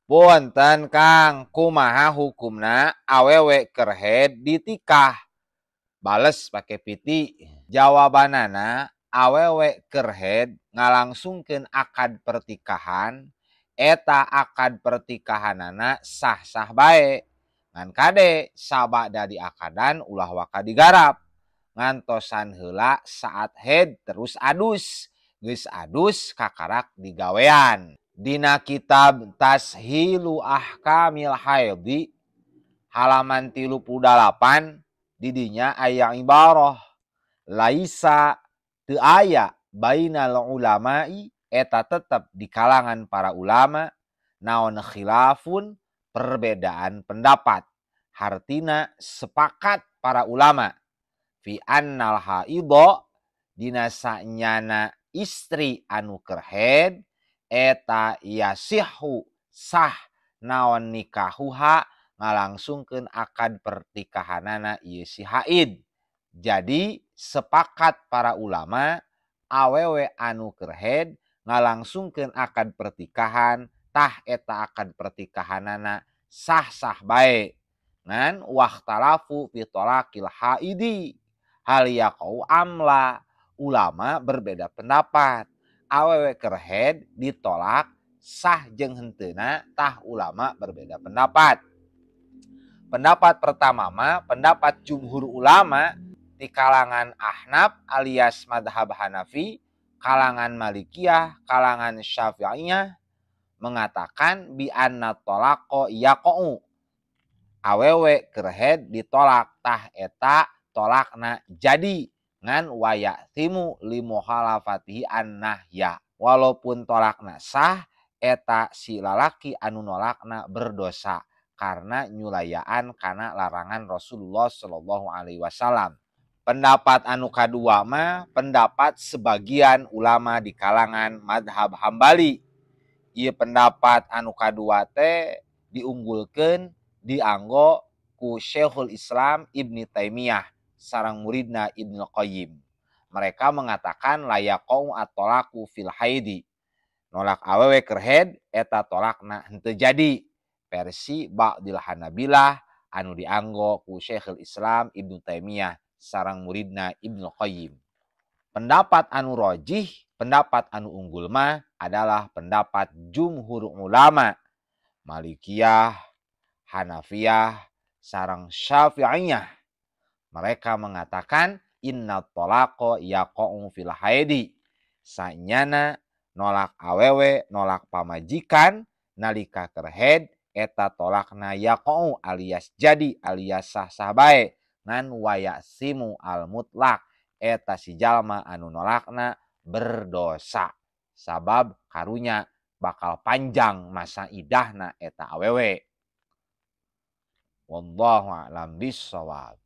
Punten Kang, kumaha hukumna awewe keur haid ditikah? Bales pake piti. Jawabanana awewe keur haid ngalangsungkeun akad pertikahan, eta akad pertikahanana sah-sah bae. Ngan kade sabada diakadan ulah waka digarap. Ngantosan heula saat haid terus adus. Geus adus kakarak digawean. Dina kitab Tashilu Ahkamil Haidi halaman 38 didinya aya ibarah laisa teu aya bainal ulama'i eta tetep di kalangan para ulama naon khilafun perbedaan pendapat. Hartina sepakat para ulama fi annal haidho dina sanyana istri anu keur haid eta yasihu sah naon nikahuha ngalangsungkeun akad pertikahanana ieu si haid. Jadi sepakat para ulama awewe anu keur haid ngalangsungkeun akad pertikahan tah eta akad pertikahanana sah-sah bae. Ngan wahtalafu fi talaqil haidi hal yaqau amla. Ulama berbeda pendapat. Awewe keur haid ditolak sah jeung henteuna tah ulama berbeda pendapat. Pendapat pertama mah pendapat jumhur ulama di kalangan Ahnaf alias madhab Hanafi, kalangan Malikiyah, kalangan Syafi'iyah mengatakan bi anna tolako yaqau. Awewe keur haid ditolak tah eta tolakna jadi ngan wayatimu limuhalafatihi an-nahya. Walaupun tolakna sah, eta si lalaki anu nolakna berdosa karena nyulayaan kana larangan Rasulullah Shallallahu Alaihi Wasallam. Pendapat anu kadua mah pendapat sebagian ulama di kalangan madhab Hambali. Ieu pendapat anu kadua teh diunggulkeun dianggo ku Syekhul Islam Ibnu Taimiyah sareng muridna Ibnu Qayyim. Mereka mengatakan layaqau at-talaqu fil haidi. Nolak awewe keur haid eta tolakna henteu jadi. Versi Ba'dil Hanabilah anu dianggo ku Syekhul Islam Ibnu Taimiyah sareng muridna Ibnu Qayyim. Pendapat anu rajih, pendapat anu unggul mah adalah pendapat jumhur ulama Malikiyah, Hanafiyah, sareng Syafi'iyah. Mereka mengatakan inna tolako yaqa'u fil haidi. Sanyana nolak awewe, nolak pamajikan nalika keur haid eta tolakna yaqa'u alias jadi alias sah-sah bae. Ngan wayasimu al mutlak eta si jalma anu nolakna berdosa. Sabab karunya bakal panjang masa idahna eta awewe. Wallahu a'lam bishawab.